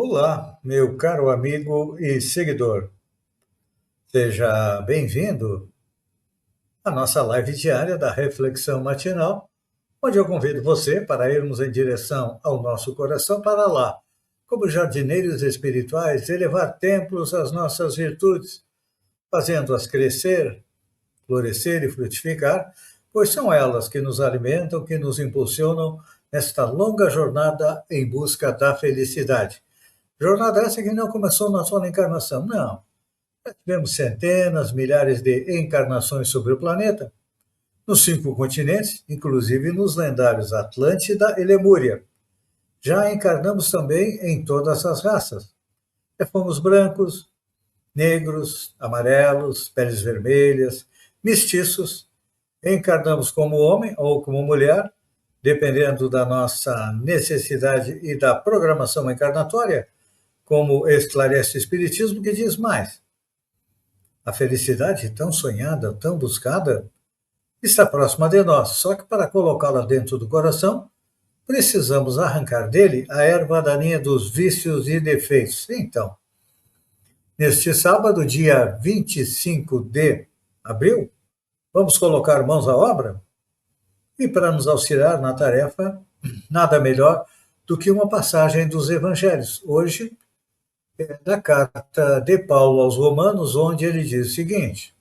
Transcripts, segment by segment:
Olá, meu caro amigo e seguidor. Seja bem-vindo à nossa live diária da Reflexão Matinal, onde eu convido você para irmos em direção ao nosso coração para lá, como jardineiros espirituais, elevar templos às nossas virtudes, fazendo-as crescer, florescer e frutificar, pois são elas que nos alimentam, que nos impulsionam nesta longa jornada em busca da felicidade. Jornada essa que não começou na sua encarnação, não. Já tivemos centenas, milhares de encarnações sobre o planeta, nos 5 continentes, inclusive nos lendários Atlântida e Lemúria. Já encarnamos também em todas as raças. Já fomos brancos, negros, amarelos, peles vermelhas, mestiços. Encarnamos como homem ou como mulher, dependendo da nossa necessidade e da programação encarnatória, como esclarece o Espiritismo, que diz mais. A felicidade tão sonhada, tão buscada, está próxima de nós, só que para colocá-la dentro do coração, precisamos arrancar dele a erva daninha dos vícios e defeitos. Então, neste sábado, dia 25 de abril, vamos colocar mãos à obra? E para nos auxiliar na tarefa, nada melhor do que uma passagem dos Evangelhos. Hoje, da carta de Paulo aos Romanos, onde ele diz o seguinte: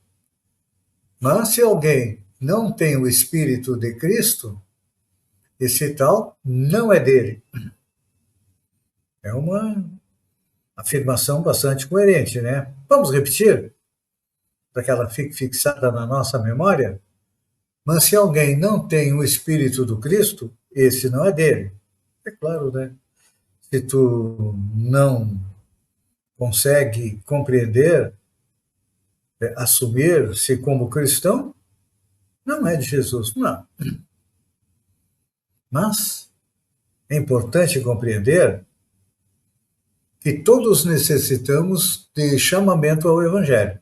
mas se alguém não tem o Espírito de Cristo, esse tal não é dele. É uma afirmação bastante coerente, né? Vamos repetir, para que ela fique fixada na nossa memória? Mas se alguém não tem o Espírito do Cristo, esse não é dele. É claro, né? Se tu não consegue compreender, assumir-se como cristão, não é de Jesus, não. Mas é importante compreender que todos necessitamos de chamamento ao Evangelho.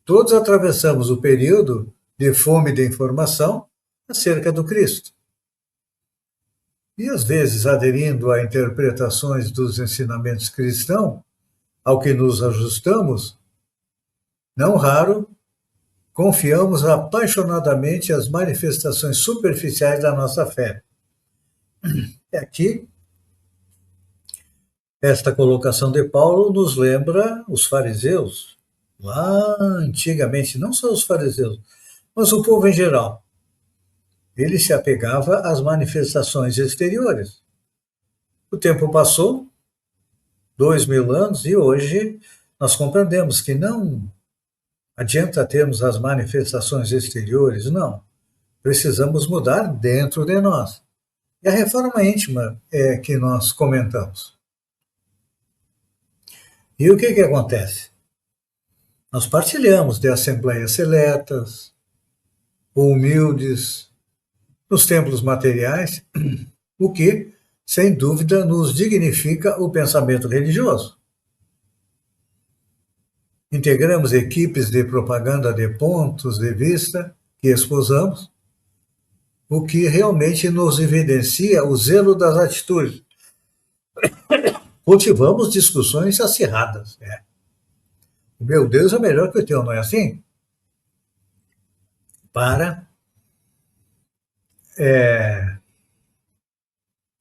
Todos atravessamos o período de fome de informação acerca do Cristo. E às vezes, aderindo a interpretações dos ensinamentos cristãos, ao que nos ajustamos, não raro, confiamos apaixonadamente as manifestações superficiais da nossa fé. E aqui, esta colocação de Paulo nos lembra os fariseus, lá antigamente, não só os fariseus, mas o povo em geral. Ele se apegava às manifestações exteriores. O tempo passou, 2000 anos, e hoje nós compreendemos que não adianta termos as manifestações exteriores, não. Precisamos mudar dentro de nós. E a reforma íntima é que nós comentamos. E o que acontece? Nós partilhamos de assembleias seletas, ou humildes, nos templos materiais, o que, sem dúvida, nos dignifica o pensamento religioso. Integramos equipes de propaganda de pontos de vista que esposamos, o que realmente nos evidencia o zelo das atitudes. Cultivamos discussões acirradas. O meu Deus é melhor que o teu, não é assim? Para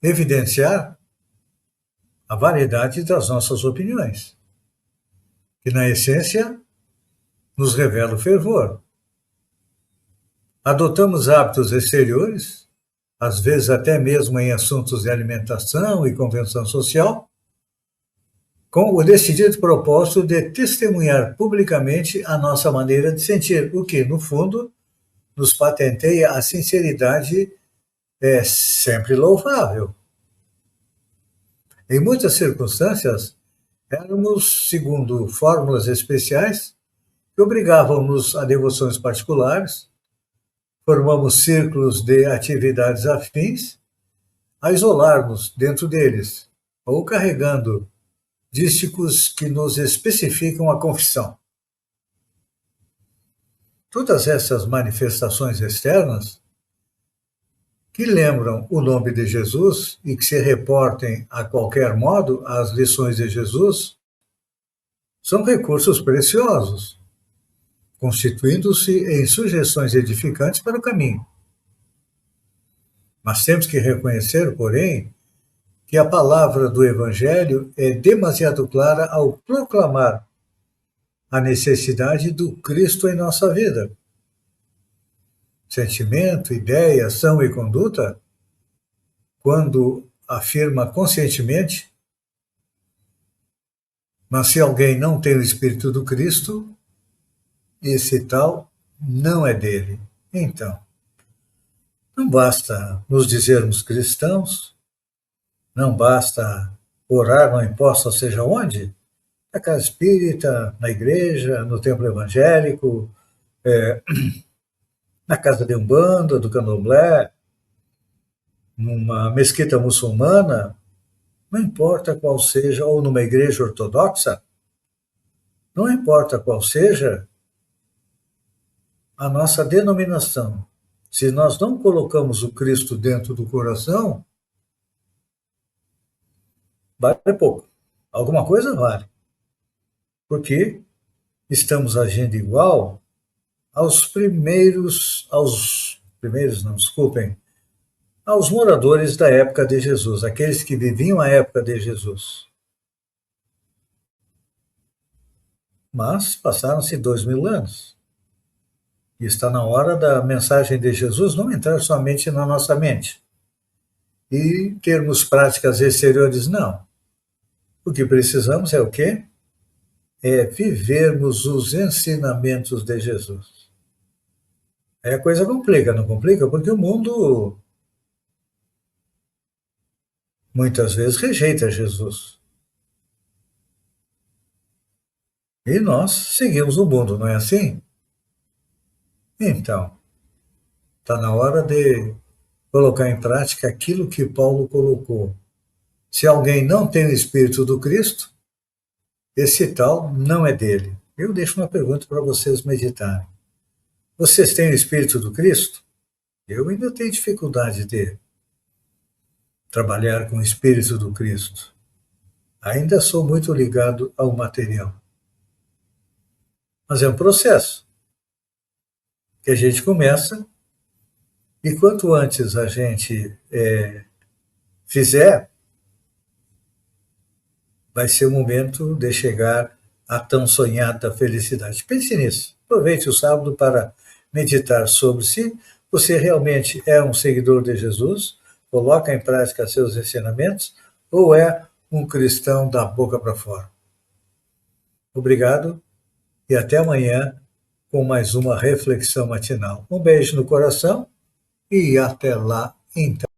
evidenciar a variedade das nossas opiniões, que na essência nos revela o fervor. Adotamos hábitos exteriores, às vezes até mesmo em assuntos de alimentação e convenção social, com o decidido propósito de testemunhar publicamente a nossa maneira de sentir, o que, no fundo, nos patenteia a sinceridade sempre louvável. Em muitas circunstâncias, éramos, segundo fórmulas especiais, que obrigavam-nos a devoções particulares, formamos círculos de atividades afins, a isolarmos dentro deles, ou carregando dísticos que nos especificam a confissão. Todas essas manifestações externas, que lembram o nome de Jesus e que se reportem a qualquer modo às lições de Jesus, são recursos preciosos, constituindo-se em sugestões edificantes para o caminho. Mas temos que reconhecer, porém, que a palavra do Evangelho é demasiado clara ao proclamar a necessidade do Cristo em nossa vida. Sentimento, ideia, ação e conduta, quando afirma conscientemente, mas se alguém não tem o Espírito do Cristo, esse tal não é dele. Então, não basta nos dizermos cristãos, não basta orar, não importa seja onde, na casa espírita, na igreja, no templo evangélico, na casa de Umbanda, do Candomblé, numa mesquita muçulmana, não importa qual seja, ou numa igreja ortodoxa, não importa qual seja a nossa denominação. Se nós não colocamos o Cristo dentro do coração, vale pouco. Alguma coisa vale. Porque estamos agindo igual aos primeiros não, desculpem, aos moradores da época de Jesus, aqueles que viviam a época de Jesus. Mas passaram-se 2000 anos. E está na hora da mensagem de Jesus não entrar somente na nossa mente e termos práticas exteriores, não. O que precisamos é o quê? É vivermos os ensinamentos de Jesus. Aí a coisa complica, não complica? Porque o mundo muitas vezes rejeita Jesus. E nós seguimos o mundo, não é assim? Então, está na hora de colocar em prática aquilo que Paulo colocou. Se alguém não tem o Espírito do Cristo, esse tal não é dele. Eu deixo uma pergunta para vocês meditarem. Vocês têm o Espírito do Cristo? Eu ainda tenho dificuldade de trabalhar com o Espírito do Cristo. Ainda sou muito ligado ao material. Mas é um processo que a gente começa e quanto antes a gente fizer, vai ser o momento de chegar à tão sonhada felicidade. Pense nisso. Aproveite o sábado para meditar sobre se você realmente é um seguidor de Jesus, coloca em prática seus ensinamentos, ou é um cristão da boca para fora. Obrigado e até amanhã com mais uma reflexão matinal. Um beijo no coração e até lá então.